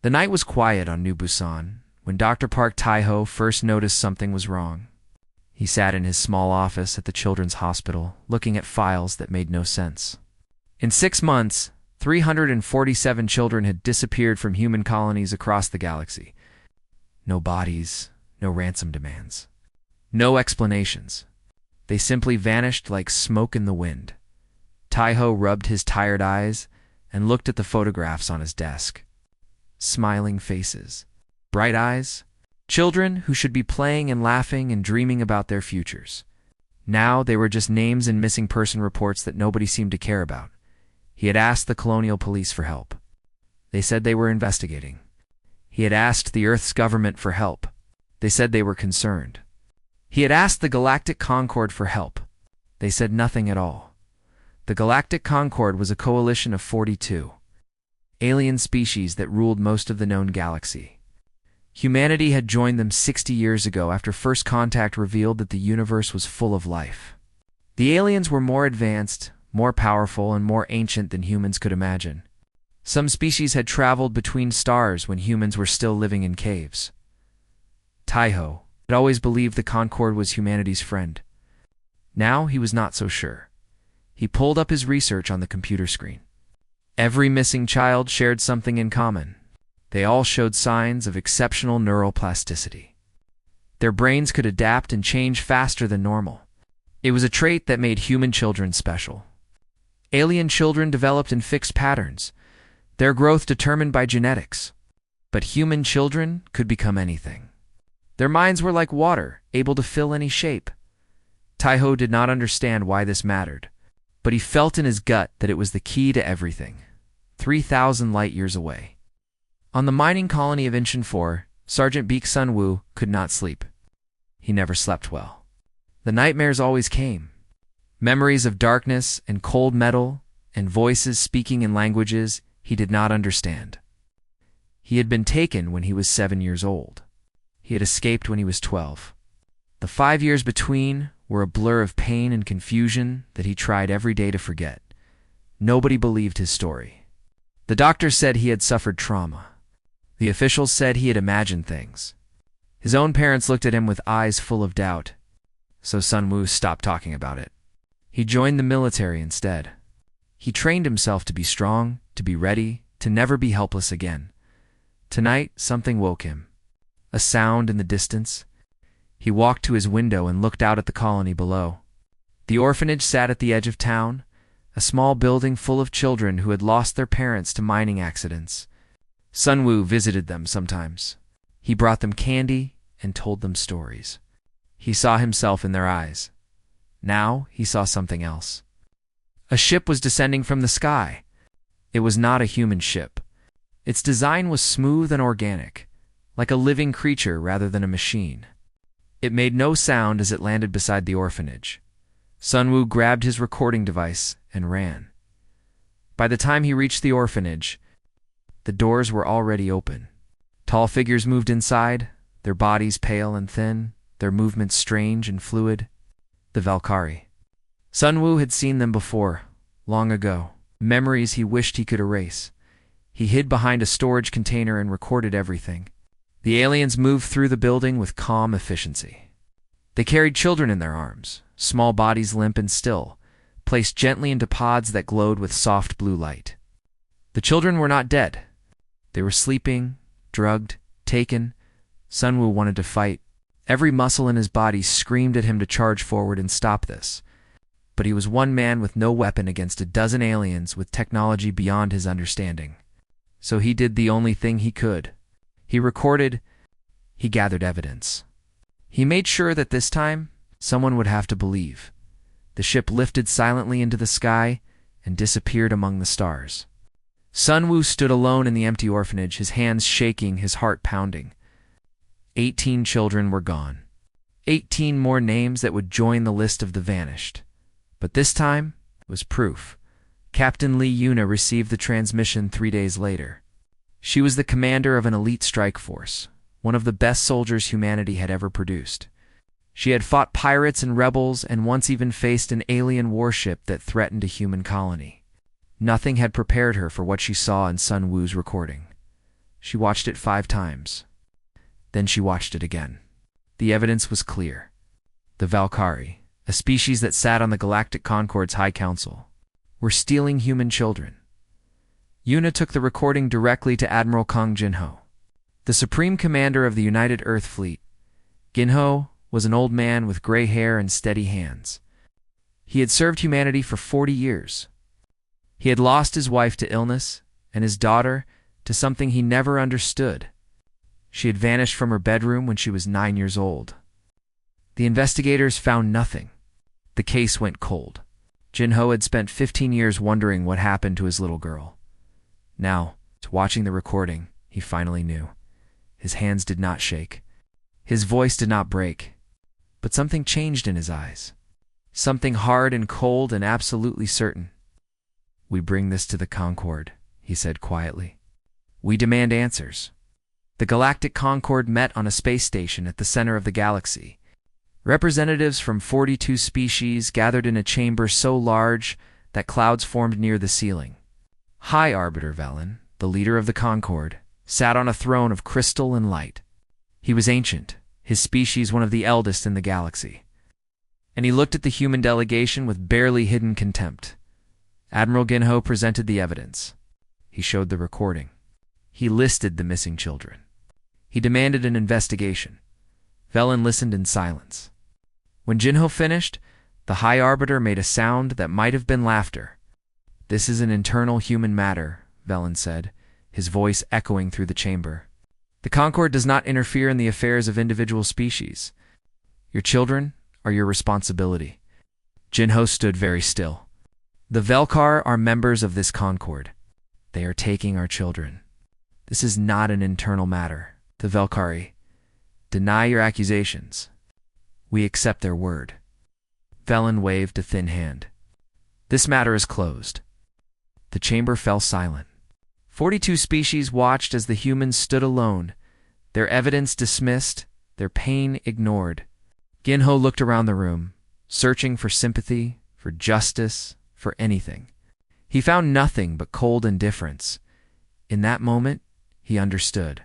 The night was quiet on New Busan when Dr. Park Tae-ho first noticed something was wrong. He sat in his small office at the children's hospital, looking at files that made no sense. In 6 months, 347 children had disappeared from human colonies across the galaxy. No bodies, no ransom demands, no explanations. They simply vanished like smoke in the wind. Tae-ho rubbed his tired eyes and looked at the photographs on his desk. Smiling faces, bright eyes, children who should be playing and laughing and dreaming about their futures. Now they were just names and missing person reports that nobody seemed to care about. He had asked the colonial police for help. They said they were investigating. He had asked the Earth's government for help. They said they were concerned. He had asked the Galactic Concord for help. They said nothing at all. The Galactic Concord was a coalition of 42 alien species that ruled most of the known galaxy. Humanity had joined them 60 years ago after first contact revealed that the universe was full of life. The aliens were more advanced, more powerful, and more ancient than humans could imagine. Some species had traveled between stars when humans were still living in caves. Tae-ho had always believed the Concord was humanity's friend. Now he was not so sure. He pulled up his research on the computer screen. Every missing child shared something in common. They all showed signs of exceptional neural plasticity. Their brains could adapt and change faster than normal. It was a trait that made human children special. Alien children developed in fixed patterns, their growth determined by genetics. But human children could become anything. Their minds were like water, able to fill any shape. Tae-ho did not understand why this mattered, but he felt in his gut that it was the key to everything. 3,000 light-years away. On the mining colony of Incheon 4, Sergeant Baek Sun-woo could not sleep. He never slept well. The nightmares always came. Memories of darkness and cold metal and voices speaking in languages he did not understand. He had been taken when he was 7 years old. He had escaped when he was 12. The 5 years between were a blur of pain and confusion that he tried every day to forget. Nobody believed his story. The doctors said he had suffered trauma. The officials said he had imagined things. His own parents looked at him with eyes full of doubt. So Sun-woo stopped talking about it. He joined the military instead. He trained himself to be strong, to be ready, to never be helpless again. Tonight, something woke him. A sound in the distance. He walked to his window and looked out at the colony below. The orphanage sat at the edge of town, a small building full of children who had lost their parents to mining accidents. Sun-woo visited them sometimes. He brought them candy and told them stories. He saw himself in their eyes. Now he saw something else. A ship was descending from the sky. It was not a human ship. Its design was smooth and organic, like a living creature rather than a machine. It made no sound as it landed beside the orphanage. Sun-woo grabbed his recording device and ran. By the time he reached the orphanage, the doors were already open. Tall figures moved inside, their bodies pale and thin, their movements strange and fluid. The Valkyrie. Sun-woo had seen them before, long ago, memories he wished he could erase. He hid behind a storage container and recorded everything. The aliens moved through the building with calm efficiency. They carried children in their arms, small bodies limp and still, placed gently into pods that glowed with soft blue light. The children were not dead. They were sleeping, drugged, taken. Sun-woo wanted to fight. Every muscle in his body screamed at him to charge forward and stop this. But he was one man with no weapon against a dozen aliens with technology beyond his understanding. So he did the only thing he could. He recorded. He gathered evidence. He made sure that this time, someone would have to believe. The ship lifted silently into the sky and disappeared among the stars. Sun-woo stood alone in the empty orphanage, his hands shaking, his heart pounding. 18 children were gone. 18 more names that would join the list of the vanished. But this time was proof. Captain Lee Yuna received the transmission 3 days later. She was the commander of an elite strike force, one of the best soldiers humanity had ever produced. She had fought pirates and rebels and once even faced an alien warship that threatened a human colony. Nothing had prepared her for what she saw in Sun-woo's recording. She watched it 5 times. Then she watched it again. The evidence was clear. The Valkyrie, a species that sat on the Galactic Concord's High Council, were stealing human children. Yuna took the recording directly to Admiral Kang Jinho, the Supreme Commander of the United Earth Fleet. Jinho was an old man with gray hair and steady hands. He had served humanity for 40 years. He had lost his wife to illness and his daughter to something he never understood. She had vanished from her bedroom when she was 9 years old. The investigators found nothing. The case went cold. Jinho had spent 15 years wondering what happened to his little girl. Now, watching the recording, he finally knew. His hands did not shake. His voice did not break. But something changed in his eyes. Something hard and cold and absolutely certain. "We bring this to the Concord," he said quietly. "We demand answers." The Galactic Concord met on a space station at the center of the galaxy. Representatives from 42 species gathered in a chamber so large that clouds formed near the ceiling. High Arbiter Velen, the leader of the Concord, sat on a throne of crystal and light. He was ancient, his species one of the eldest in the galaxy. And he looked at the human delegation with barely hidden contempt. Admiral Jinho presented the evidence. He showed the recording. He listed the missing children. He demanded an investigation. Velen listened in silence. When Jinho finished, the High Arbiter made a sound that might have been laughter. "This is an internal human matter," Velen said, his voice echoing through the chamber. "The Concord does not interfere in the affairs of individual species. Your children are your responsibility." Jinho stood very still. "The Velkar are members of this Concord. They are taking our children. This is not an internal matter. The Velkari deny your accusations. We accept their word." Velen waved a thin hand. "This matter is closed." The chamber fell silent. 42 species watched as the humans stood alone, their evidence dismissed, their pain ignored. Jinho looked around the room, searching for sympathy, for justice, for anything. He found nothing but cold indifference. In that moment, he understood.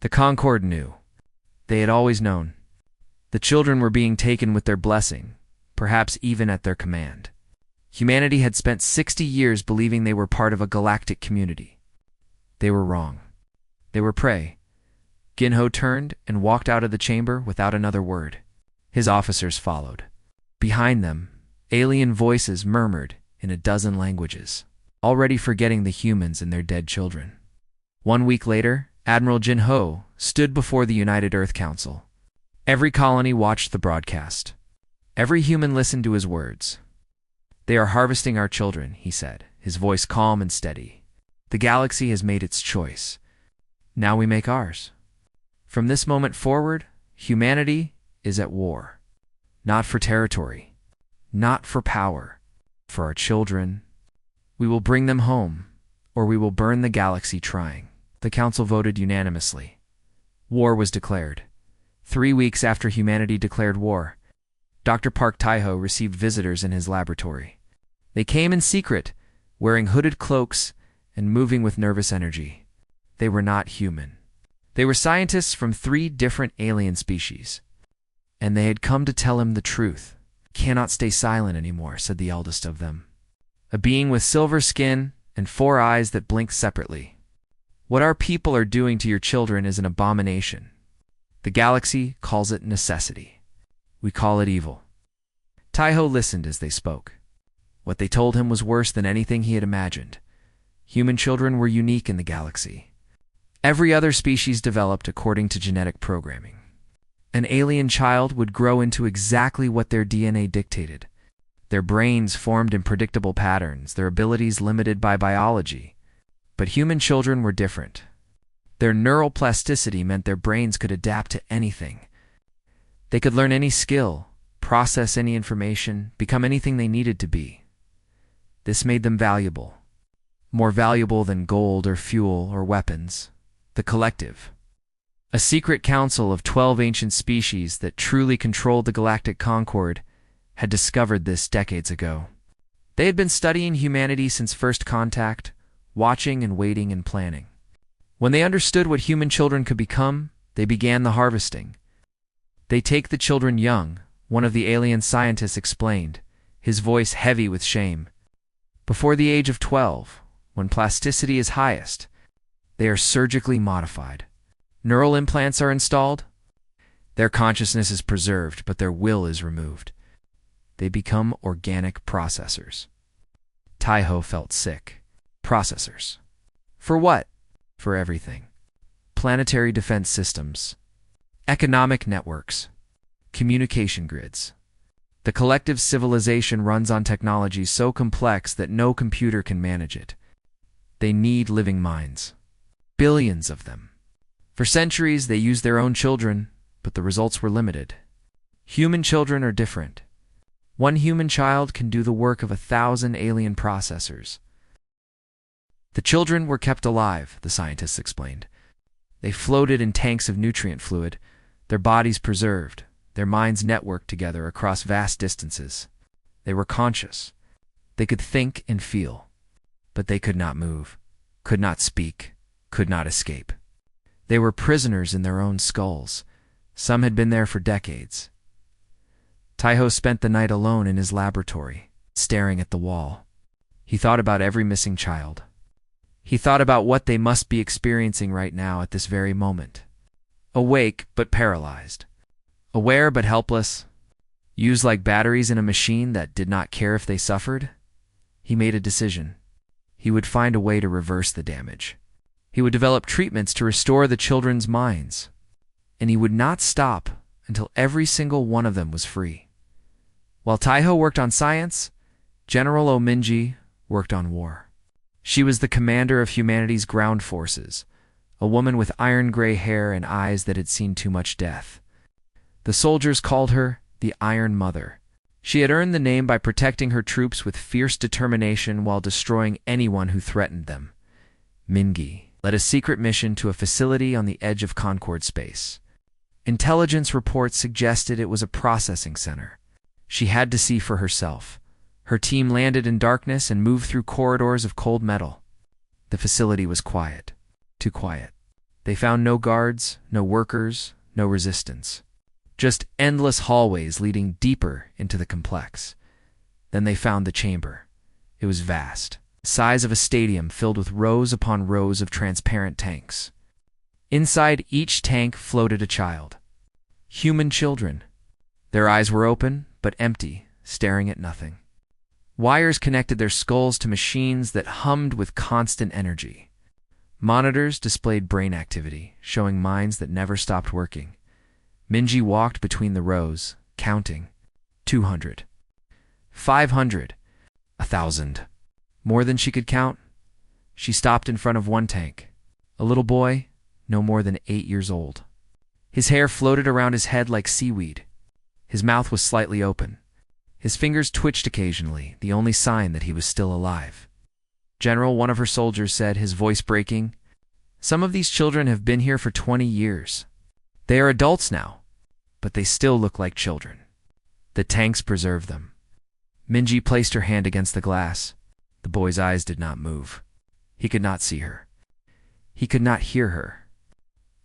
The Concord knew. They had always known. The children were being taken with their blessing, perhaps even at their command. Humanity had spent 60 years believing they were part of a galactic community. They were wrong. They were prey. Jinho turned and walked out of the chamber without another word. His officers followed. Behind them, alien voices murmured in a dozen languages, already forgetting the humans and their dead children. 1 week later, Admiral Jinho stood before the United Earth Council. Every colony watched the broadcast. Every human listened to his words. "They are harvesting our children," he said, his voice calm and steady. "The galaxy has made its choice. Now we make ours. From this moment forward, humanity is at war. Not for territory, not for power, for our children. We will bring them home, or we will burn the galaxy trying." The council voted unanimously. War was declared. 3 weeks after humanity declared war, Dr. Park Taiho received visitors in his laboratory. They came in secret, wearing hooded cloaks and moving with nervous energy. They were not human. They were scientists from 3 different alien species. And they had come to tell him the truth. "Cannot stay silent anymore," said the eldest of them. A being with silver skin and 4 eyes that blinked separately. "What our people are doing to your children is an abomination. The galaxy calls it necessity. We call it evil." Taiho listened as they spoke. What they told him was worse than anything he had imagined. Human children were unique in the galaxy. Every other species developed according to genetic programming. An alien child would grow into exactly what their DNA dictated. Their brains formed in predictable patterns, their abilities limited by biology. But human children were different. Their neural plasticity meant their brains could adapt to anything. They could learn any skill, process any information, become anything they needed to be. This made them valuable. More valuable than gold or fuel or weapons. The collective. A secret council of 12 ancient species that truly controlled the Galactic Concord had discovered this decades ago. They had been studying humanity since first contact, watching and waiting and planning. When they understood what human children could become, they began the harvesting. They take the children young, one of the alien scientists explained, his voice heavy with shame. Before the age of 12, when plasticity is highest, they are surgically modified. Neural implants are installed. Their consciousness is preserved, but their will is removed. They become organic processors. Taiho felt sick. Processors. For what? For everything. Planetary defense systems. Economic networks. Communication grids. The collective civilization runs on technology so complex that no computer can manage it. They need living minds. Billions of them. For centuries, they used their own children, but the results were limited. Human children are different. One human child can do the work of 1,000 alien processors. The children were kept alive, the scientists explained. They floated in tanks of nutrient fluid, their bodies preserved, their minds networked together across vast distances. They were conscious. They could think and feel, but they could not move, could not speak, could not escape. They were prisoners in their own skulls. Some had been there for decades. Taiho spent the night alone in his laboratory, staring at the wall. He thought about every missing child. He thought about what they must be experiencing right now at this very moment. Awake but paralyzed. Aware but helpless. Used like batteries in a machine that did not care if they suffered. He made a decision. He would find a way to reverse the damage. He would develop treatments to restore the children's minds. And he would not stop until every single one of them was free. While Taiho worked on science, General Ominji worked on war. She was the commander of humanity's ground forces, a woman with iron-gray hair and eyes that had seen too much death. The soldiers called her the Iron Mother. She had earned the name by protecting her troops with fierce determination while destroying anyone who threatened them. Mingi led a secret mission to a facility on the edge of Concord space. Intelligence reports suggested it was a processing center. She had to see for herself. Her team landed in darkness and moved through corridors of cold metal. The facility was quiet. Too quiet. They found no guards, no workers, no resistance. Just endless hallways leading deeper into the complex. Then they found the chamber. It was vast, the size of a stadium filled with rows upon rows of transparent tanks. Inside each tank floated a child. Human children. Their eyes were open, but empty, staring at nothing. Wires connected their skulls to machines that hummed with constant energy. Monitors displayed brain activity, showing minds that never stopped working. Minji walked between the rows, counting. 200. 500. 1,000. More than she could count. She stopped in front of one tank. A little boy, no more than 8 years old. His hair floated around his head like seaweed. His mouth was slightly open. His fingers twitched occasionally, the only sign that he was still alive. General, one of her soldiers said, his voice breaking, "Some of these children have been here for 20 years. They are adults now, but they still look like children. The tanks preserve them." Minji placed her hand against the glass. The boy's eyes did not move. He could not see her. He could not hear her.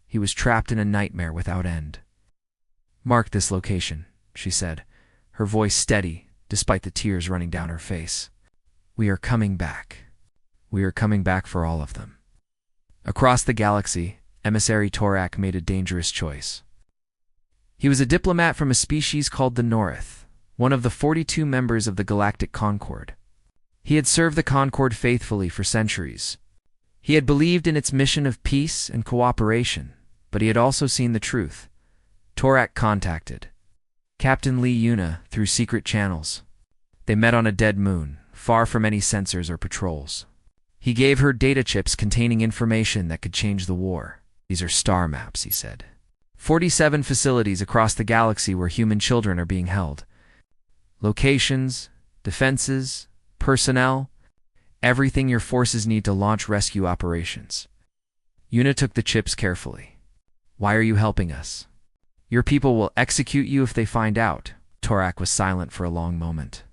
He was trapped in a nightmare without end. "Mark this location," she said, her voice steady despite the tears running down her face. "We are coming back. We are coming back for all of them." Across the galaxy, emissary Torak made a dangerous choice. He was a diplomat from a species called the Norith, one of the 42 members of the Galactic Concord. He had served the Concord faithfully for centuries. He had believed in its mission of peace and cooperation, but he had also seen the truth. Torak contacted Captain Lee Yuna through secret channels. They met on a dead moon, far from any sensors or patrols. He gave her data chips containing information that could change the war. "These are star maps," he said. 47 facilities across the galaxy where human children are being held. Locations, defenses, personnel, everything your forces need to launch rescue operations. Yuna took the chips carefully. "Why are you helping us?" "Your people will execute you if they find out." Torak was silent for a long moment.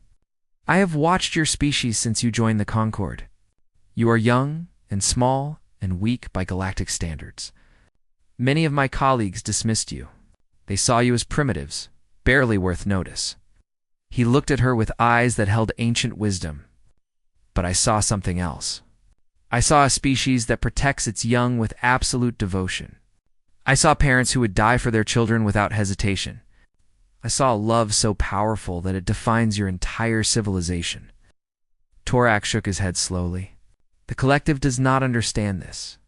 "I have watched your species since you joined the Concord. You are young and small and weak by galactic standards. Many of my colleagues dismissed you. They saw you as primitives, barely worth notice. He looked at her with eyes that held ancient wisdom. But I saw something else. I saw a species that protects its young with absolute devotion. I saw parents who would die for their children without hesitation. I saw a love so powerful that it defines your entire civilization. Torak shook his head slowly. The collective does not understand this.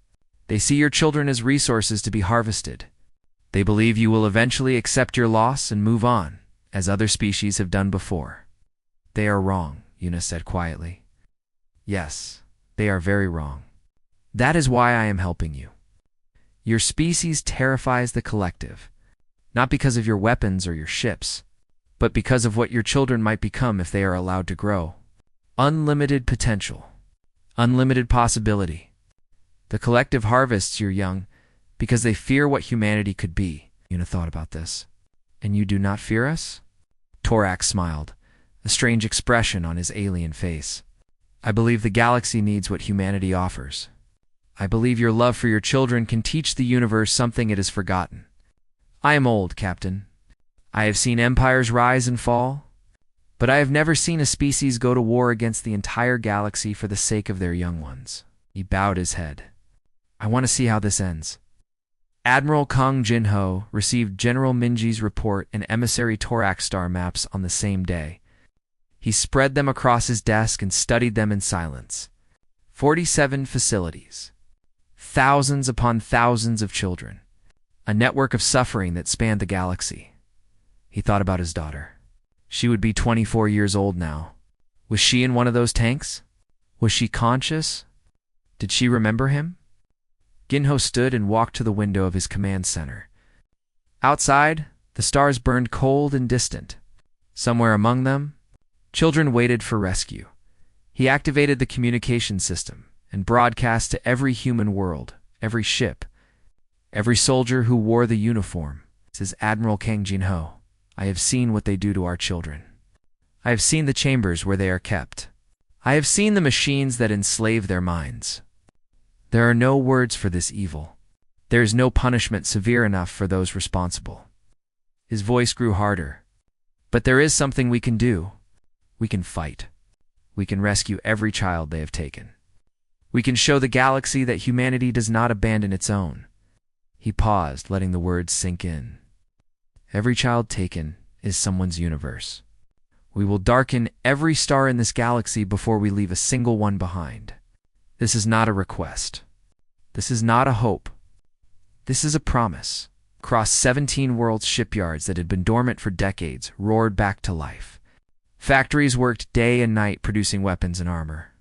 They see your children as resources to be harvested. They believe you will eventually accept your loss and move on, as other species have done before. They are wrong, Yuna said quietly. Yes, they are very wrong. That is why I am helping you. Your species terrifies the collective, not because of your weapons or your ships, but because of what your children might become if they are allowed to grow. Unlimited potential. Unlimited possibility. The collective harvests your young because they fear what humanity could be. Yuna thought about this. And you do not fear us? Torak smiled, a strange expression on his alien face. I believe the galaxy needs what humanity offers. I believe your love for your children can teach the universe something it has forgotten. I am old, Captain. I have seen empires rise and fall, but I have never seen a species go to war against the entire galaxy for the sake of their young ones. He bowed his head. I want to see how this ends. Admiral Kang Jin-ho received General Minji's report and emissary Torak star maps on the same day. He spread them across his desk and studied them in silence. 47 facilities. Thousands upon thousands of children. A network of suffering that spanned the galaxy. He thought about his daughter. She would be 24 years old now. Was she in one of those tanks? Was she conscious? Did she remember him? Ginho stood and walked to the window of his command center. Outside, the stars burned cold and distant. Somewhere among them, children waited for rescue. He activated the communication system and broadcast to every human world, every ship, every soldier who wore the uniform. Says Admiral Kang Jin-ho, I have seen what they do to our children. I have seen the chambers where they are kept. I have seen the machines that enslave their minds. There are no words for this evil. There is no punishment severe enough for those responsible. His voice grew harder. But there is something we can do. We can fight. We can rescue every child they have taken. We can show the galaxy that humanity does not abandon its own. He paused, letting the words sink in. Every child taken is someone's universe. We will darken every star in this galaxy before we leave a single one behind. This is not a request. This is not a hope. This is a promise. Across 17 world shipyards that had been dormant for decades roared back to life. Factories worked day and night producing weapons and armor.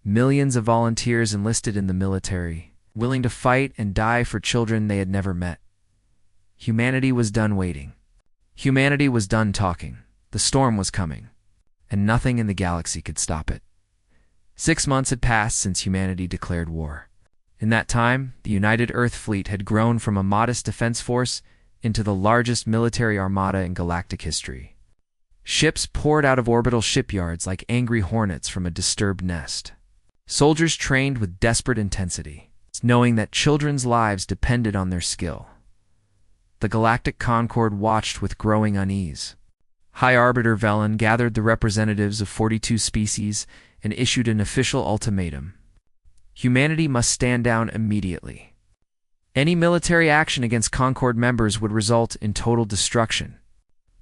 Millions of volunteers enlisted in the military, willing to fight and die for children they had never met. Humanity was done waiting. Humanity was done talking. The storm was coming, and nothing in the galaxy could stop it. 6 months had passed since humanity declared war. In that time, the United Earth Fleet had grown from a modest defense force into the largest military armada in galactic history. Ships poured out of orbital shipyards like angry hornets from a disturbed nest. Soldiers trained with desperate intensity, knowing that children's lives depended on their skill. The Galactic Concord watched with growing unease. High Arbiter Velen gathered the representatives of 42 species and issued an official ultimatum. Humanity must stand down immediately. Any military action against Concord members would result in total destruction.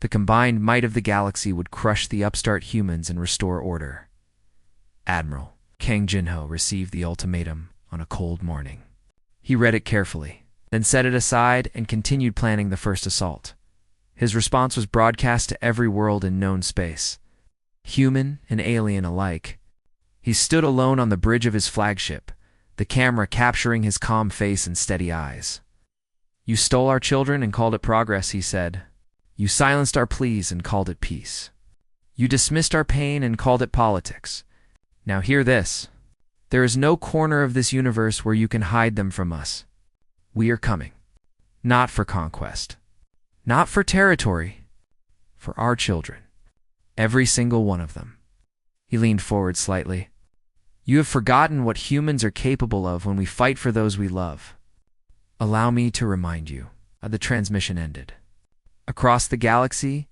The combined might of the galaxy would crush the upstart humans and restore order. Admiral Kang Jin-ho received the ultimatum on a cold morning. He read it carefully, then set it aside and continued planning the first assault. His response was broadcast to every world in known space, human and alien alike. He stood alone on the bridge of his flagship, the camera capturing his calm face and steady eyes. You stole our children and called it progress, he said. You silenced our pleas and called it peace. You dismissed our pain and called it politics. Now hear this. There is no corner of this universe where you can hide them from us. We are coming. Not for conquest. Not for territory. For our children. Every single one of them. He leaned forward slightly. You have forgotten what humans are capable of when we fight for those we love. Allow me to remind you. The transmission ended. Across the galaxy,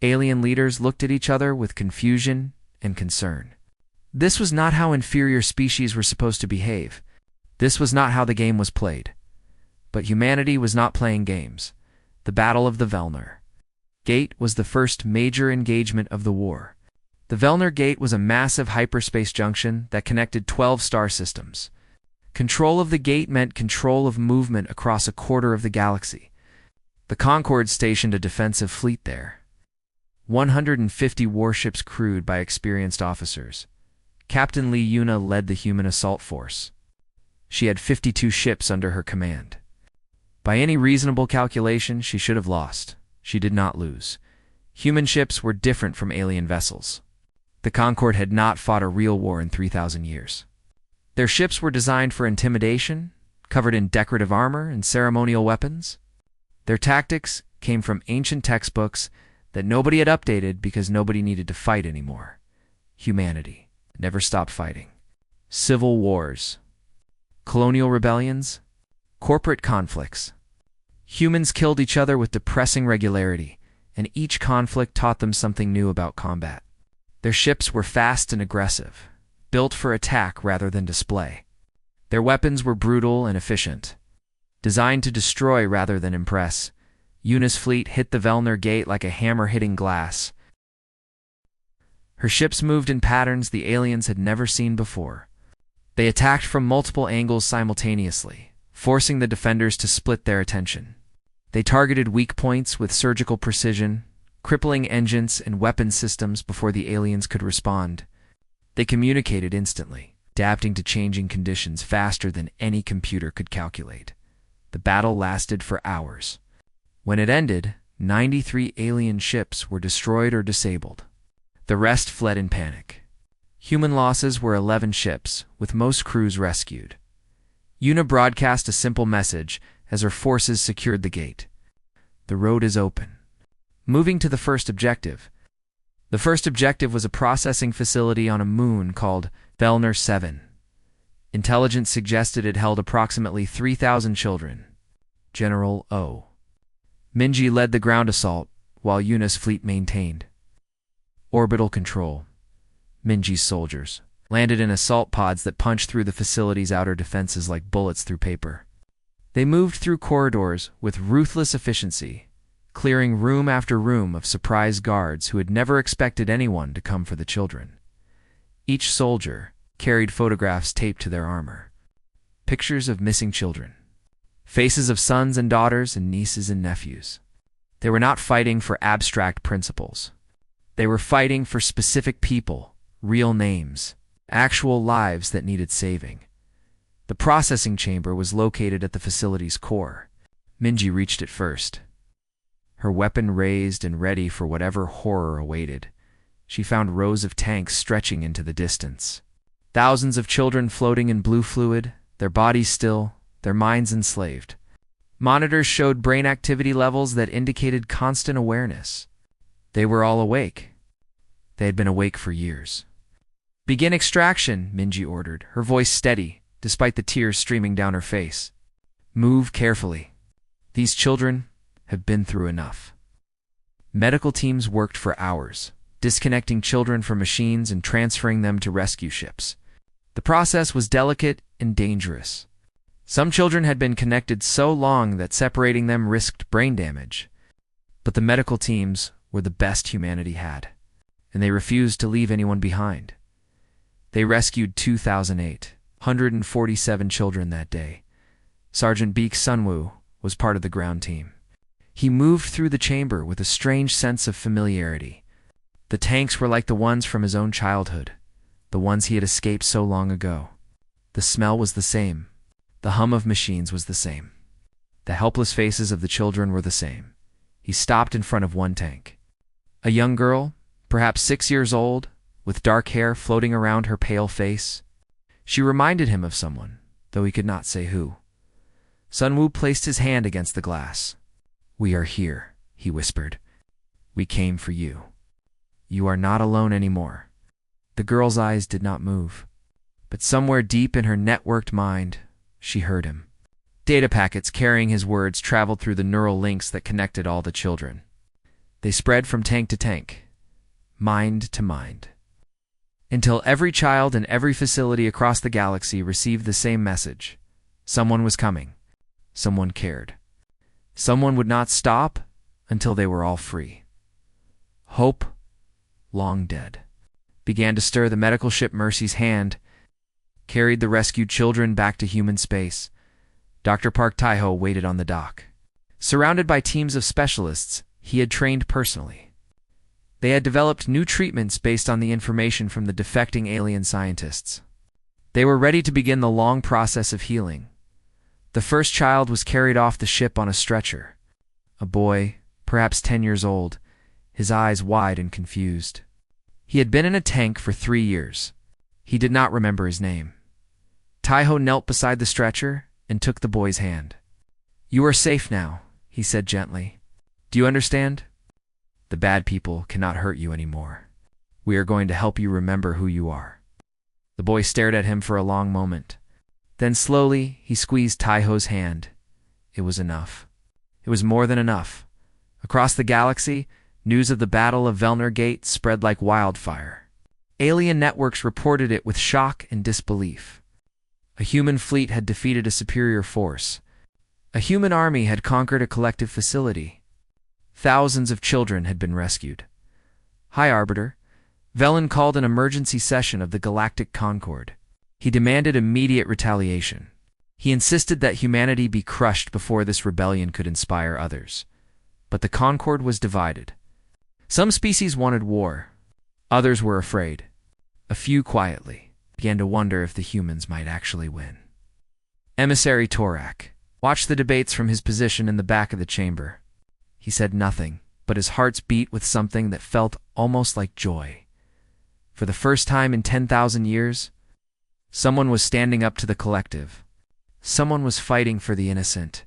alien leaders looked at each other with confusion and concern. This was not how inferior species were supposed to behave. This was not how the game was played. But humanity was not playing games. The Battle of the Velner Gate was the first major engagement of the war. The Velner Gate was a massive hyperspace junction that connected 12 star systems. Control of the gate meant control of movement across a quarter of the galaxy. The Concord stationed a defensive fleet there. 150 warships crewed by experienced officers. Captain Lee Yuna led the human assault force. She had 52 ships under her command. By any reasonable calculation, she should have lost. She did not lose. Human ships were different from alien vessels. The Concord had not fought a real war in 3,000 years. Their ships were designed for intimidation, covered in decorative armor and ceremonial weapons. Their tactics came from ancient textbooks that nobody had updated because nobody needed to fight anymore. Humanity never stopped fighting. Civil wars, colonial rebellions, corporate conflicts. Humans killed each other with depressing regularity, and each conflict taught them something new about combat. Their ships were fast and aggressive, built for attack rather than display. Their weapons were brutal and efficient, designed to destroy rather than impress. Yuna's fleet hit the Velner Gate like a hammer hitting glass. Her ships moved in patterns the aliens had never seen before. They attacked from multiple angles simultaneously, forcing the defenders to split their attention. They targeted weak points with surgical precision, crippling engines and weapon systems before the aliens could respond. They communicated instantly, adapting to changing conditions faster than any computer could calculate. The battle lasted for hours. When it ended, 93 alien ships were destroyed or disabled. The rest fled in panic. Human losses were 11 ships, with most crews rescued. Yuna broadcast a simple message as her forces secured the gate. The road is open. Moving to the first objective. The first objective was a processing facility on a moon called Velner 7. Intelligence suggested it held approximately 3,000 children. General O. Minji led the ground assault, while Yuna's fleet maintained orbital control. Minji's soldiers landed in assault pods that punched through the facility's outer defenses like bullets through paper. They moved through corridors with ruthless efficiency, clearing room after room of surprise guards who had never expected anyone to come for the children. Each soldier carried photographs taped to their armor. Pictures of missing children. Faces of sons and daughters and nieces and nephews. They were not fighting for abstract principles. They were fighting for specific people, real names, actual lives that needed saving. The processing chamber was located at the facility's core. Minji reached it first. Her weapon raised and ready for whatever horror awaited. She found rows of tanks stretching into the distance. Thousands of children floating in blue fluid, their bodies still, their minds enslaved. Monitors showed brain activity levels that indicated constant awareness. They were all awake. They had been awake for years. "Begin extraction," Minji ordered, her voice steady, despite the tears streaming down her face. "Move carefully. These children have been through enough." Medical teams worked for hours, disconnecting children from machines and transferring them to rescue ships. The process was delicate and dangerous. Some children had been connected so long that separating them risked brain damage. But the medical teams were the best humanity had, and they refused to leave anyone behind. They rescued 2,847 children that day. Sergeant Beek Sunwoo was part of the ground team. He moved through the chamber with a strange sense of familiarity. The tanks were like the ones from his own childhood, the ones he had escaped so long ago. The smell was the same. The hum of machines was the same. The helpless faces of the children were the same. He stopped in front of one tank. A young girl, perhaps 6 years old, with dark hair floating around her pale face. She reminded him of someone, though he could not say who. Sunwoo placed his hand against the glass. "We are here," he whispered. "We came for you. You are not alone anymore." The girl's eyes did not move. But somewhere deep in her networked mind, she heard him. Data packets carrying his words traveled through the neural links that connected all the children. They spread from tank to tank, mind to mind, until every child in every facility across the galaxy received the same message. Someone was coming. Someone cared. Someone would not stop until they were all free. Hope, long dead, began to stir the medical ship Mercy's hand, carried the rescued children back to human space. Dr. Park Taiho waited on the dock. Surrounded by teams of specialists he had trained personally. They had developed new treatments based on the information from the defecting alien scientists. They were ready to begin the long process of healing. The first child was carried off the ship on a stretcher. A boy, perhaps 10 years old, his eyes wide and confused. He had been in a tank for 3 years. He did not remember his name. Taiho knelt beside the stretcher and took the boy's hand. "You are safe now," he said gently. "Do you understand? The bad people cannot hurt you anymore. We are going to help you remember who you are." The boy stared at him for a long moment. Then slowly he squeezed Taiho's hand. It was enough. It was more than enough. Across the galaxy, news of the Battle of Velner Gate spread like wildfire. Alien networks reported it with shock and disbelief. A human fleet had defeated a superior force. A human army had conquered a collective facility. Thousands of children had been rescued. "High Arbiter." Velen called an emergency session of the Galactic Concord. He demanded immediate retaliation. He insisted that humanity be crushed before this rebellion could inspire others. But the Concord was divided. Some species wanted war. Others were afraid. A few quietly began to wonder if the humans might actually win. Emissary Torak watched the debates from his position in the back of the chamber. He said nothing, but his heart beat with something that felt almost like joy. For the first time in 10,000 years, someone was standing up to the collective. Someone was fighting for the innocent.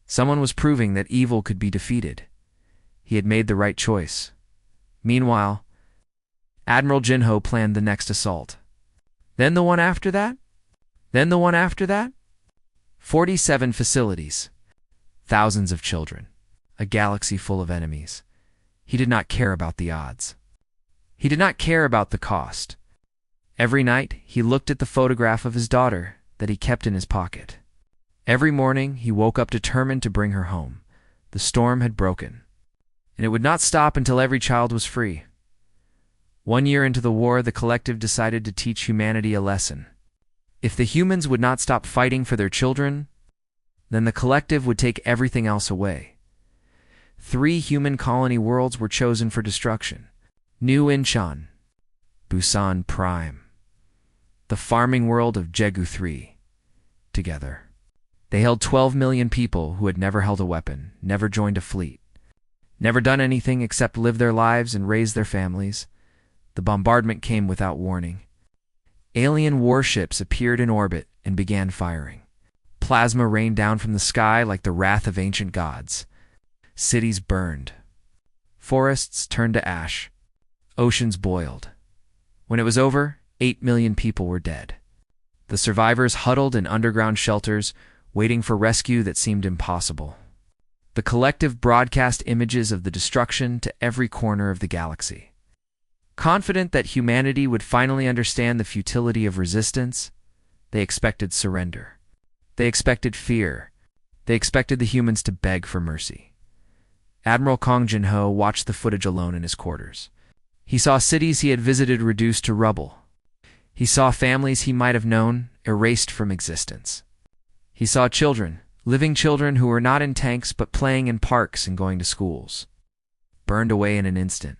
Someone was proving that evil could be defeated. He had made the right choice. Meanwhile, Admiral Jinho planned the next assault. Then the one after that? Then the one after that? 47 facilities. Thousands of children. A galaxy full of enemies. He did not care about the odds. He did not care about the cost. Every night, he looked at the photograph of his daughter that he kept in his pocket. Every morning, he woke up determined to bring her home. The storm had broken, and it would not stop until every child was free. 1 year into the war, the collective decided to teach humanity a lesson. If the humans would not stop fighting for their children, then the collective would take everything else away. 3 human colony worlds were chosen for destruction. New Inchan, Busan Prime, the farming world of Jegu 3. Together, they held 12 million people who had never held a weapon, never joined a fleet, never done anything except live their lives and raise their families. The bombardment came without warning. Alien warships appeared in orbit and began firing. Plasma rained down from the sky like the wrath of ancient gods. Cities burned. Forests turned to ash. Oceans boiled. When it was over, 8 million people were dead. The survivors huddled in underground shelters, waiting for rescue that seemed impossible. The collective broadcast images of the destruction to every corner of the galaxy. Confident that humanity would finally understand the futility of resistance, they expected surrender. They expected fear. They expected the humans to beg for mercy. Admiral Kong Jinho watched the footage alone in his quarters. He saw cities he had visited reduced to rubble. He saw families he might have known erased from existence. He saw children, living children who were not in tanks but playing in parks and going to schools, burned away in an instant.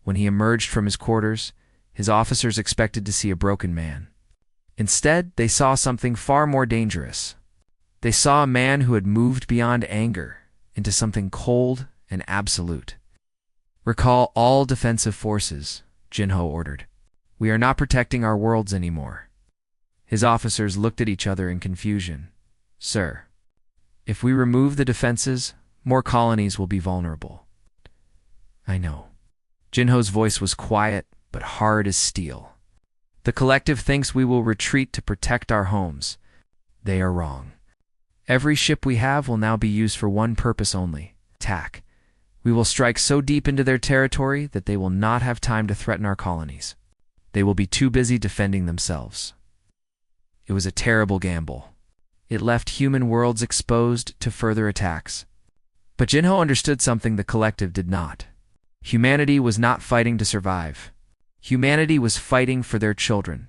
When he emerged from his quarters, his officers expected to see a broken man. Instead, they saw something far more dangerous. They saw a man who had moved beyond anger into something cold and absolute. "Recall all defensive forces," Jinho ordered. "We are not protecting our worlds anymore." His officers looked at each other in confusion. "Sir, if we remove the defenses, more colonies will be vulnerable." "I know." Jinho's voice was quiet but hard as steel. The collective thinks we will retreat to protect our homes. They are wrong. Every ship we have will now be used for one purpose only: attack. We will strike so deep into their territory that they will not have time to threaten our colonies. They will be too busy defending themselves. It was a terrible gamble. It left human worlds exposed to further attacks. But Jinho understood something the collective did not. Humanity was not fighting to survive. Humanity was fighting for their children.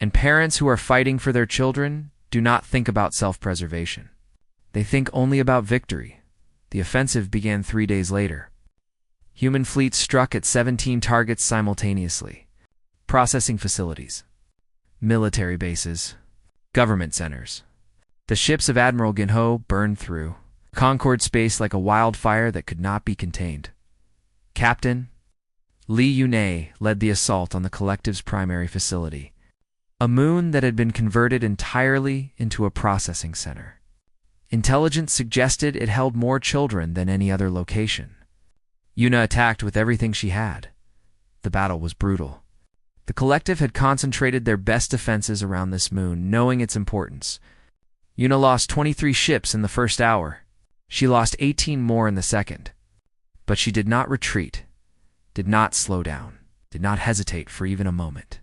And parents who are fighting for their children do not think about self-preservation. They think only about victory. The offensive began 3 days later. Human fleets struck at 17 targets simultaneously. Processing facilities, military bases, government centers. The ships of Admiral Ginho burned through Concord space like a wildfire that could not be contained. Captain Li Yunei led the assault on the collective's primary facility, a moon that had been converted entirely into a processing center. Intelligence suggested it held more children than any other location. Yuna attacked with everything she had. The battle was brutal. The collective had concentrated their best defenses around this moon, knowing its importance. Yuna lost 23 ships in the first hour. She lost 18 more in the second. But she did not retreat, did not slow down, did not hesitate for even a moment.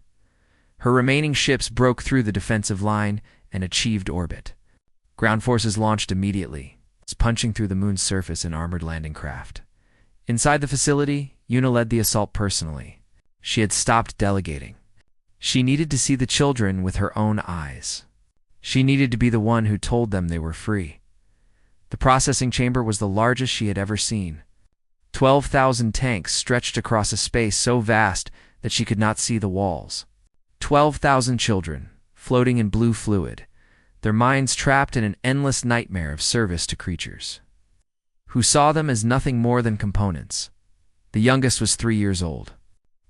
Her remaining ships broke through the defensive line and achieved orbit. Ground forces launched immediately, punching through the moon's surface in armored landing craft. Inside the facility, Yuna led the assault personally. She had stopped delegating. She needed to see the children with her own eyes. She needed to be the one who told them they were free. The processing chamber was the largest she had ever seen. 12,000 tanks stretched across a space so vast that she could not see the walls. 12,000 children, floating in blue fluid, their minds trapped in an endless nightmare of service to creatures who saw them as nothing more than components. The youngest was 3 years old.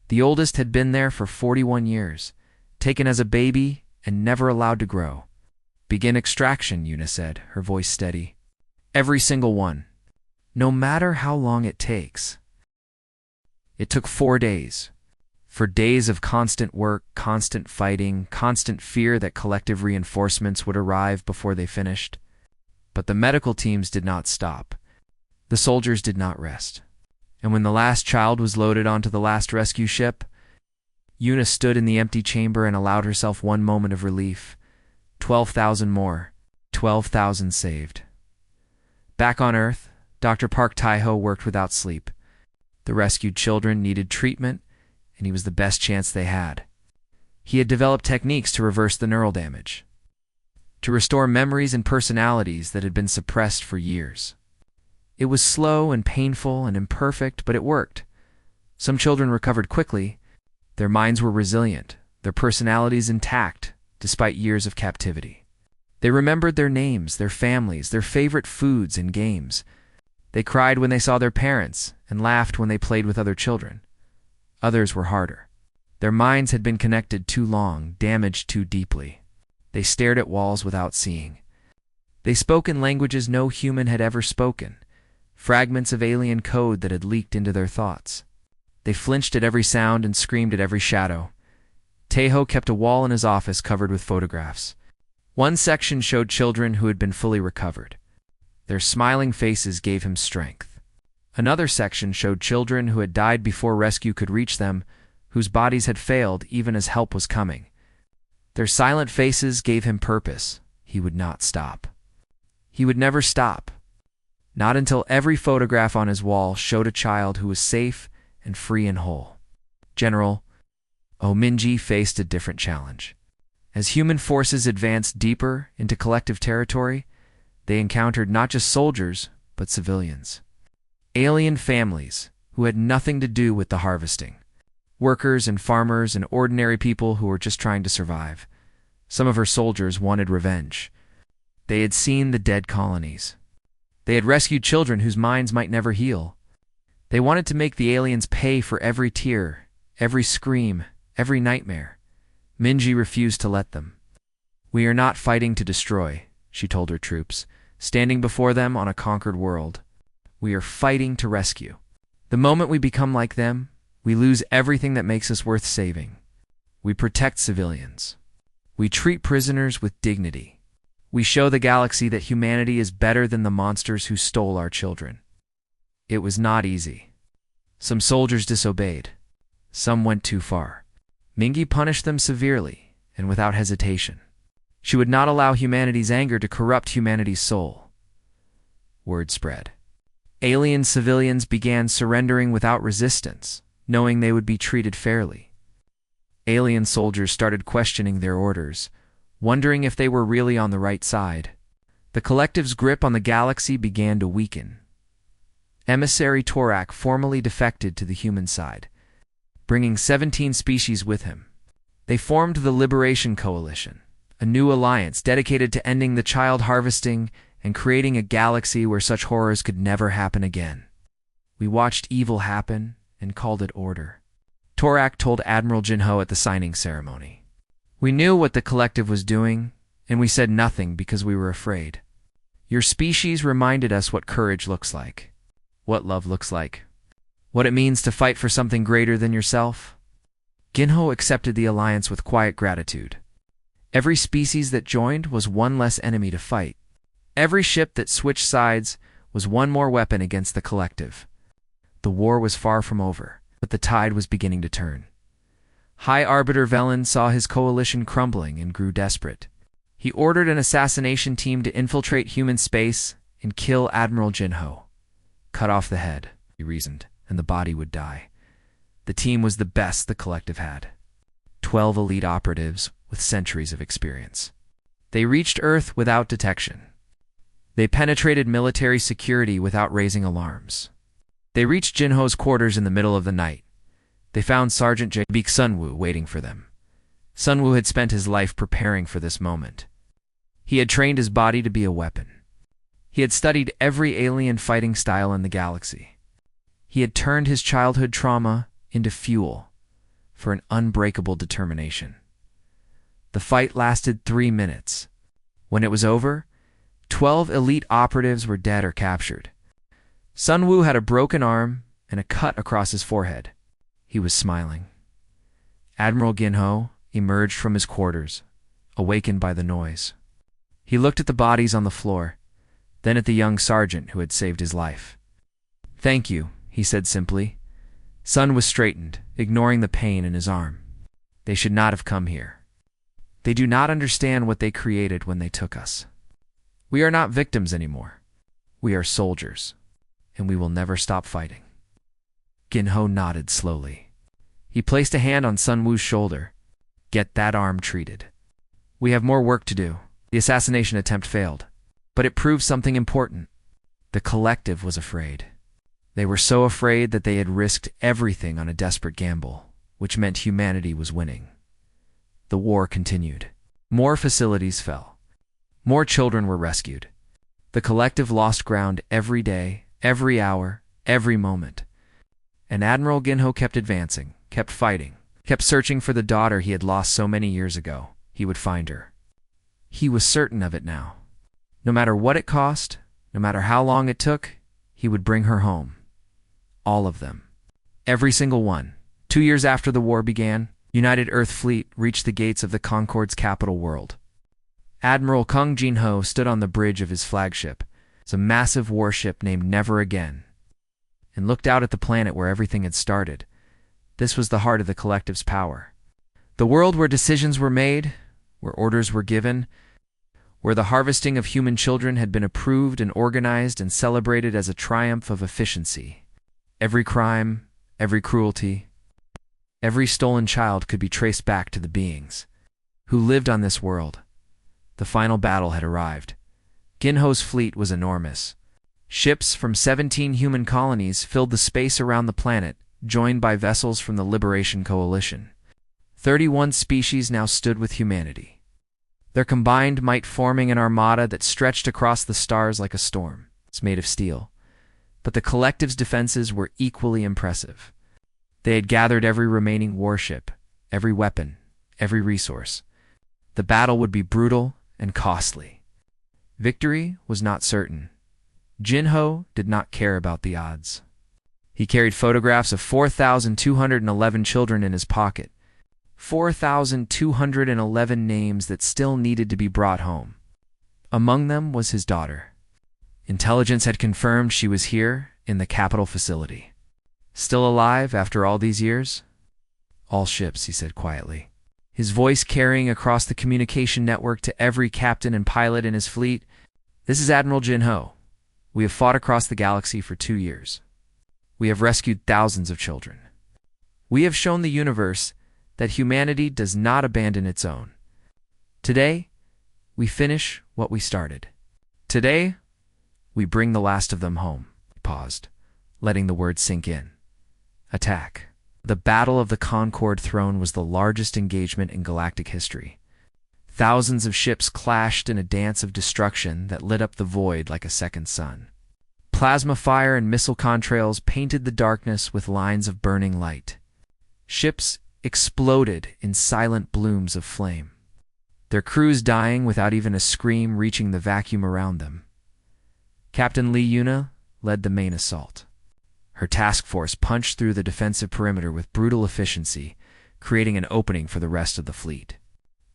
The oldest had been there for 41 years, taken as a baby and never allowed to grow. "Begin extraction," Yuna said, her voice steady. "Every single one, no matter how long it takes." It took 4 days. For days of constant work, constant fighting, constant fear that collective reinforcements would arrive before they finished. But the medical teams did not stop. The soldiers did not rest. And when the last child was loaded onto the last rescue ship, Yuna stood in the empty chamber and allowed herself one moment of relief. 12,000 more. 12,000 saved. Back on Earth, Dr. Park Tai-ho worked without sleep. The rescued children needed treatment, and he was the best chance they had. He had developed techniques to reverse the neural damage, to restore memories and personalities that had been suppressed for years. It was slow and painful and imperfect, but it worked. Some children recovered quickly. Their minds were resilient, their personalities intact, despite years of captivity. They remembered their names, their families, their favorite foods and games. They cried when they saw their parents and laughed when they played with other children. Others were harder. Their minds had been connected too long, damaged too deeply. They stared at walls without seeing. They spoke in languages no human had ever spoken, fragments of alien code that had leaked into their thoughts. They flinched at every sound and screamed at every shadow. Taeho kept a wall in his office covered with photographs. One section showed children who had been fully recovered. Their smiling faces gave him strength. Another section showed children who had died before rescue could reach them, whose bodies had failed even as help was coming. Their silent faces gave him purpose. He would not stop. He would never stop. Not until every photograph on his wall showed a child who was safe and free and whole. General Ominji faced a different challenge. As human forces advanced deeper into collective territory, they encountered not just soldiers, but civilians. Alien families who had nothing to do with the harvesting. Workers and farmers and ordinary people who were just trying to survive. Some of her soldiers wanted revenge. They had seen the dead colonies. They had rescued children whose minds might never heal. They wanted to make the aliens pay for every tear, every scream, every nightmare. Minji refused to let them. "We are not fighting to destroy," she told her troops, standing before them on a conquered world. "We are fighting to rescue. The moment we become like them, we lose everything that makes us worth saving." We protect civilians. We treat prisoners with dignity. We show the galaxy that humanity is better than the monsters who stole our children. It was not easy. Some soldiers disobeyed. Some went too far. Mingy punished them severely and without hesitation. She would not allow humanity's anger to corrupt humanity's soul. Word spread. Alien civilians began surrendering without resistance, knowing they would be treated fairly. Alien soldiers started questioning their orders, wondering if they were really on the right side. The collective's grip on the galaxy began to weaken. Emissary Torak formally defected to the human side, bringing 17 species with him. They formed the Liberation Coalition, a new alliance dedicated to ending the child harvesting and creating a galaxy where such horrors could never happen again. We watched evil happen and called it order. Torak told Admiral Jinho at the signing ceremony. We knew what the collective was doing, and we said nothing because we were afraid. Your species reminded us what courage looks like, what love looks like, what it means to fight for something greater than yourself. Ginho accepted the alliance with quiet gratitude. Every species that joined was one less enemy to fight. Every ship that switched sides was one more weapon against the collective. The war was far from over, but the tide was beginning to turn. High Arbiter Velen saw his coalition crumbling and grew desperate. He ordered an assassination team to infiltrate human space and kill Admiral Jinho. Cut off the head, he reasoned, and the body would die. The team was the best the collective had. 12 elite operatives with centuries of experience. They reached Earth without detection. They penetrated military security without raising alarms. They reached Jinho's quarters in the middle of the night. They found Sergeant Jabeek Sunwoo waiting for them. Sunwoo had spent his life preparing for this moment. He had trained his body to be a weapon. He had studied every alien fighting style in the galaxy. He had turned his childhood trauma into fuel for an unbreakable determination. The fight lasted 3 minutes. When it was over, 12 elite operatives were dead or captured. Sunwoo had a broken arm and a cut across his forehead. He was smiling. Admiral Ginho emerged from his quarters, awakened by the noise. He looked at the bodies on the floor, then at the young sergeant who had saved his life. "Thank you," he said simply. Sun was straightened, ignoring the pain in his arm. They should not have come here. They do not understand what they created when they took us. We are not victims anymore. We are soldiers, and we will never stop fighting. Ginho nodded slowly. He placed a hand on Sunwoo's shoulder. Get that arm treated. We have more work to do. The assassination attempt failed, but it proved something important. The collective was afraid. They were so afraid that they had risked everything on a desperate gamble, which meant humanity was winning. The war continued. More facilities fell. More children were rescued. The collective lost ground every day, every hour, every moment. And Admiral Ginho kept advancing, kept fighting, kept searching for the daughter he had lost so many years ago. He would find her. He was certain of it now. No matter what it cost, no matter how long it took, he would bring her home. All of them. Every single one. 2 years after the war began, United Earth Fleet reached the gates of the Concord's capital world. Admiral Kung Jinho stood on the bridge of his flagship, a massive warship named Never Again, and looked out at the planet where everything had started. This was the heart of the collective's power. The world where decisions were made, where orders were given, where the harvesting of human children had been approved and organized and celebrated as a triumph of efficiency. Every crime, every cruelty, every stolen child could be traced back to the beings who lived on this world. The final battle had arrived. Ginho's fleet was enormous. Ships from 17 human colonies filled the space around the planet, joined by vessels from the Liberation Coalition. 31 species now stood with humanity, their combined might forming an armada that stretched across the stars like a storm. It's made of steel. But the collective's defenses were equally impressive. They had gathered every remaining warship, every weapon, every resource. The battle would be brutal and costly. Victory was not certain. Jinho did not care about the odds. He carried photographs of 4,211 children in his pocket. 4,211 names that still needed to be brought home. Among them was his daughter. Intelligence had confirmed she was here in the capital facility. Still alive after all these years? All ships, he said quietly, his voice carrying across the communication network to every captain and pilot in his fleet. This is Admiral Jin Ho. We have fought across the galaxy for 2 years. We have rescued thousands of children. We have shown the universe that humanity does not abandon its own. Today, we finish what we started. Today, we bring the last of them home. He paused, letting the words sink in. Attack. The Battle of the Concord Throne was the largest engagement in galactic history. Thousands of ships clashed in a dance of destruction that lit up the void like a second sun. Plasma fire and missile contrails painted the darkness with lines of burning light. Ships exploded in silent blooms of flame, their crews dying without even a scream reaching the vacuum around them. Captain Lee Yuna led the main assault. Her task force punched through the defensive perimeter with brutal efficiency, creating an opening for the rest of the fleet.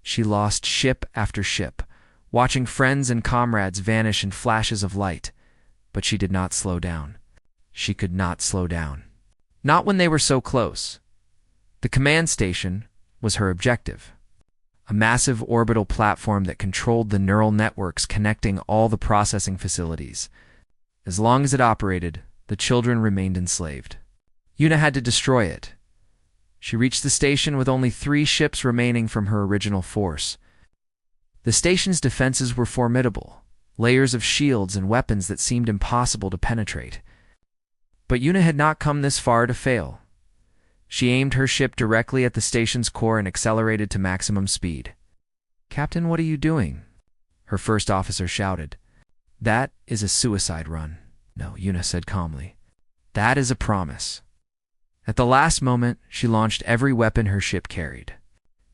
She lost ship after ship, watching friends and comrades vanish in flashes of light, but she did not slow down. She could not slow down. Not when they were so close. The command station was her objective. A massive orbital platform that controlled the neural networks connecting all the processing facilities. As long as it operated, the children remained enslaved. Yuna had to destroy it. She reached the station with only 3 ships remaining from her original force. The station's defenses were formidable, layers of shields and weapons that seemed impossible to penetrate. But Yuna had not come this far to fail. She aimed her ship directly at the station's core and accelerated to maximum speed. "Captain, what are you doing?" her first officer shouted. "That is a suicide run." "No," Yuna said calmly. "That is a promise." At the last moment, she launched every weapon her ship carried.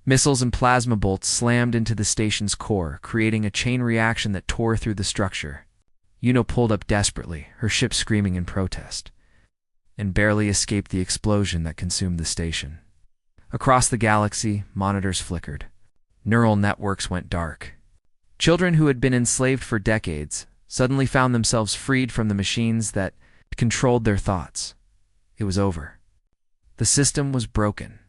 Missiles and plasma bolts slammed into the station's core, creating a chain reaction that tore through the structure. Yuna pulled up desperately, her ship screaming in protest, and barely escaped the explosion that consumed the station. Across the galaxy, monitors flickered. Neural networks went dark. Children who had been enslaved for decades suddenly found themselves freed from the machines that controlled their thoughts. It was over. The system was broken.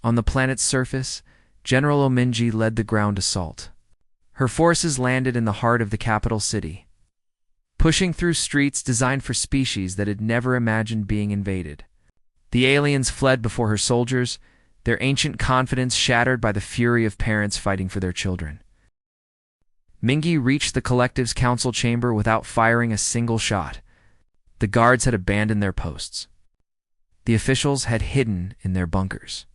On the planet's surface, General Ominji led the ground assault. Her forces landed in the heart of the capital city, pushing through streets designed for species that had never imagined being invaded. The aliens fled before her soldiers, their ancient confidence shattered by the fury of parents fighting for their children. Mingi reached the collective's council chamber without firing a single shot. The guards had abandoned their posts. The officials had hidden in their bunkers.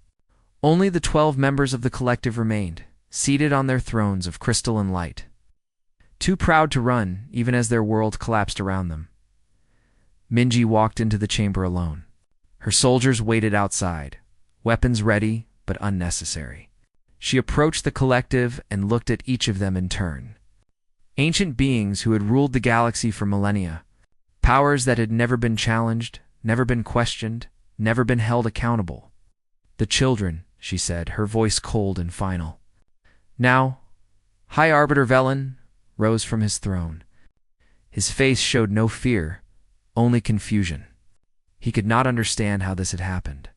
Only the 12 members of the collective remained, seated on their thrones of crystal and light, too proud to run even as their world collapsed around them. Minji walked into the chamber alone. Her soldiers waited outside, weapons ready but unnecessary. She approached the collective and looked at each of them in turn. Ancient beings who had ruled the galaxy for millennia, powers that had never been challenged, never been questioned, never been held accountable. "The children," she said, her voice cold and final. Now, High Arbiter Velen rose from his throne. His face showed no fear, only confusion. He could not understand how this had happened.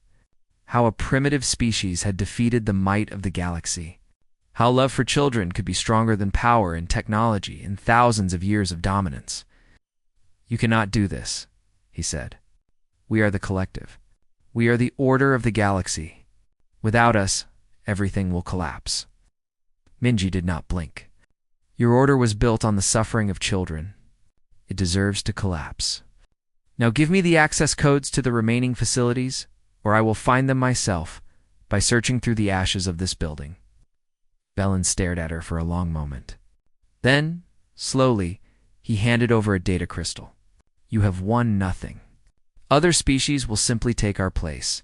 How a primitive species had defeated the might of the galaxy. How love for children could be stronger than power and technology and thousands of years of dominance. "You cannot do this," he said. "We are the collective. We are the order of the galaxy. Without us, everything will collapse." Minji did not blink. "Your order was built on the suffering of children. It deserves to collapse. Now give me the access codes to the remaining facilities, or I will find them myself by searching through the ashes of this building." Velen stared at her for a long moment. Then, slowly, he handed over a data crystal. "You have won nothing. Other species will simply take our place.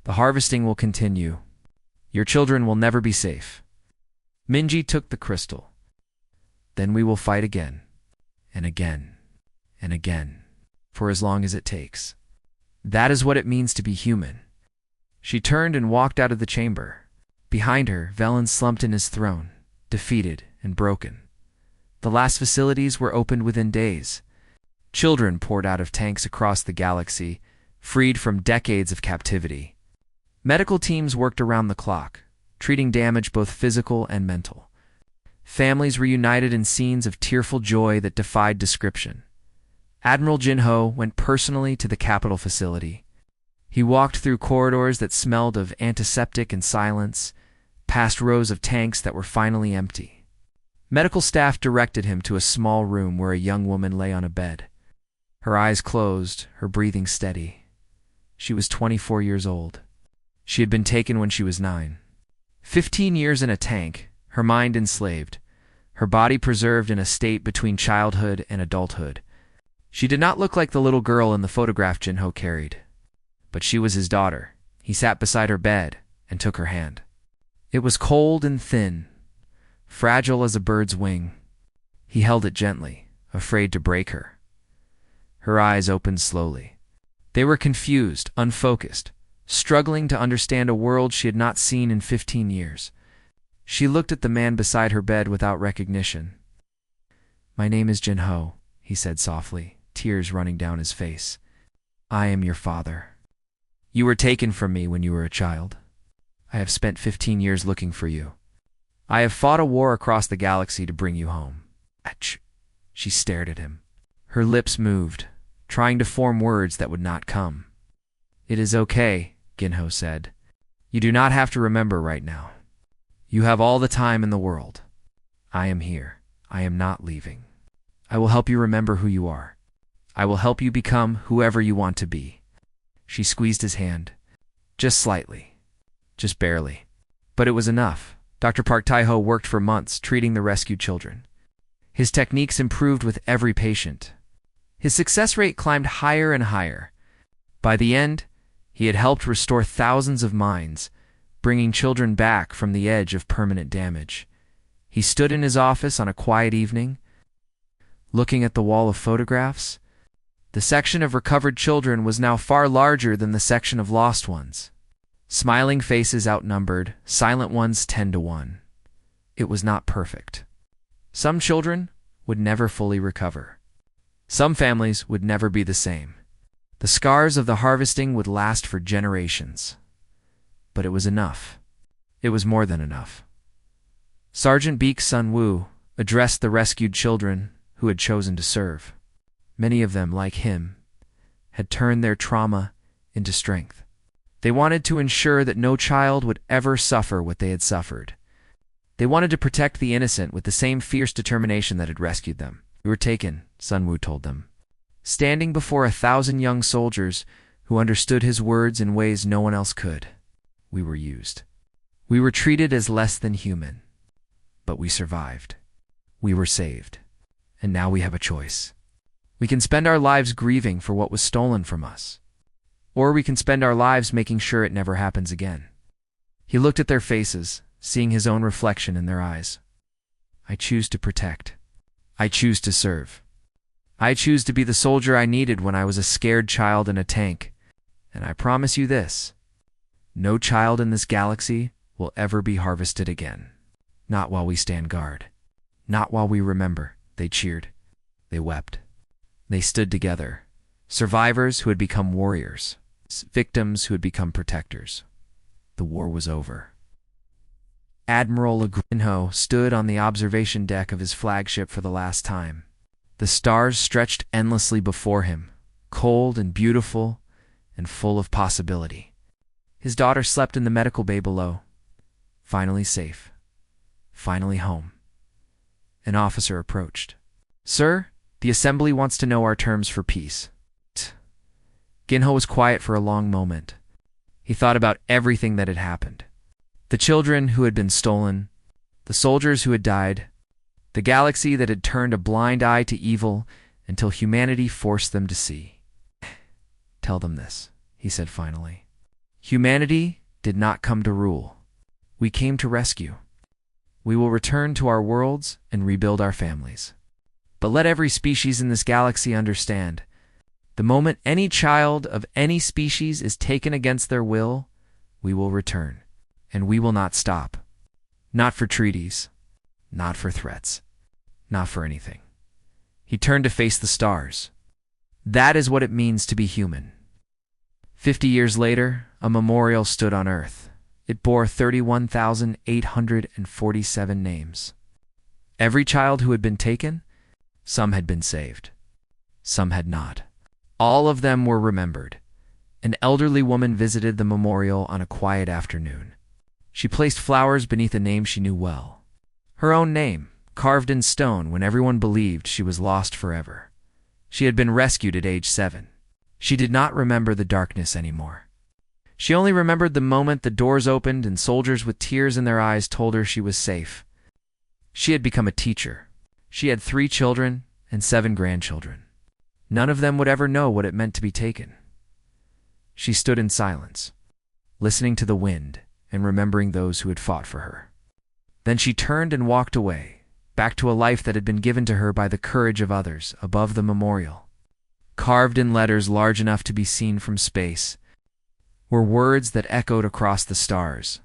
The harvesting will continue. Your children will never be safe." Minji took the crystal. "Then we will fight again, and again, and again, for as long as it takes. That is what it means to be human." She turned and walked out of the chamber. Behind her, Velen slumped in his throne, defeated and broken. The last facilities were opened within days. Children poured out of tanks across the galaxy, freed from decades of captivity. Medical teams worked around the clock, treating damage both physical and mental. Families reunited in scenes of tearful joy that defied description. Admiral Jinho went personally to the capital facility. He walked through corridors that smelled of antiseptic and silence, past rows of tanks that were finally empty. Medical staff directed him to a small room where a young woman lay on a bed. Her eyes closed, her breathing steady. She was 24 years old. She had been taken when she was 9. 15 years in a tank, her mind enslaved, her body preserved in a state between childhood and adulthood. She did not look like the little girl in the photograph Jinho carried, but she was his daughter. He sat beside her bed and took her hand. It was cold and thin, fragile as a bird's wing. He held it gently, afraid to break her. Her eyes opened slowly. They were confused, unfocused, struggling to understand a world she had not seen in 15 years. She looked at the man beside her bed without recognition. "My name is Jinho," he said softly, tears running down his face. "I am your father. You were taken from me when you were a child. I have spent 15 years looking for you. I have fought a war across the galaxy to bring you home." Atch. She stared at him. Her lips moved, trying to form words that would not come. "It is okay," Jinho said. "You do not have to remember right now. You have all the time in the world. I am here. I am not leaving. I will help you remember who you are. I will help you become whoever you want to be." She squeezed his hand. Just slightly. Just barely. But it was enough. Dr. Park Tae-ho worked for months treating the rescued children. His techniques improved with every patient. His success rate climbed higher and higher. By the end, he had helped restore thousands of minds, bringing children back from the edge of permanent damage. He stood in his office on a quiet evening, looking at the wall of photographs. The section of recovered children was now far larger than the section of lost ones. Smiling faces outnumbered, silent ones 10 to 1. It was not perfect. Some children would never fully recover. Some families would never be the same. The scars of the harvesting would last for generations. But it was enough. It was more than enough. Sergeant Beek Sun-woo addressed the rescued children who had chosen to serve. Many of them, like him, had turned their trauma into strength. They wanted to ensure that no child would ever suffer what they had suffered. They wanted to protect the innocent with the same fierce determination that had rescued them. "We were taken," Sun-woo told them. Standing before 1,000 young soldiers who understood his words in ways no one else could. "We were used. We were treated as less than human. But we survived. We were saved. And now we have a choice. We can spend our lives grieving for what was stolen from us. Or we can spend our lives making sure it never happens again." He looked at their faces, seeing his own reflection in their eyes. "I choose to protect. I choose to serve. I choose to be the soldier I needed when I was a scared child in a tank. And I promise you this: no child in this galaxy will ever be harvested again. Not while we stand guard. Not while we remember." They cheered. They wept. They stood together. Survivors who had become warriors. Victims who had become protectors. The war was over. Admiral Jinho stood on the observation deck of his flagship for the last time. The stars stretched endlessly before him, cold and beautiful and full of possibility. His daughter slept in the medical bay below. Finally safe. Finally home. An officer approached. "Sir, the Assembly wants to know our terms for peace." Jinho was quiet for a long moment. He thought about everything that had happened. The children who had been stolen, the soldiers who had died, the galaxy that had turned a blind eye to evil until humanity forced them to see. "Tell them this," he said finally. "Humanity did not come to rule. We came to rescue. We will return to our worlds and rebuild our families. But let every species in this galaxy understand, the moment any child of any species is taken against their will, we will return. and we will not stop. Not for treaties, not for threats, not for anything. He turned to face the stars. That is what it means to be human. 50 years later, a memorial stood on Earth. It bore 31,847 names. Every child who had been taken, some had been saved. Some had not. All of them were remembered. An elderly woman visited the memorial on a quiet afternoon. She placed flowers beneath a name she knew well. Her own name, carved in stone when everyone believed she was lost forever. She had been rescued at age 7. She did not remember the darkness anymore. She only remembered the moment the doors opened and soldiers with tears in their eyes told her she was safe. She had become a teacher. She had 3 children and 7 grandchildren. None of them would ever know what it meant to be taken. She stood in silence, listening to the wind and remembering those who had fought for her. Then she turned and walked away, back to a life that had been given to her by the courage of others. Above the memorial, carved in letters large enough to be seen from space, were words that echoed across the stars.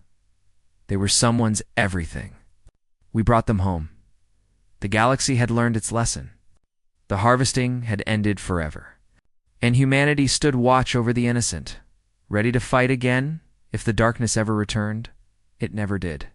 They were someone's everything. We brought them home. The galaxy had learned its lesson. The harvesting had ended forever. And humanity stood watch over the innocent, ready to fight again if the darkness ever returned. It never did.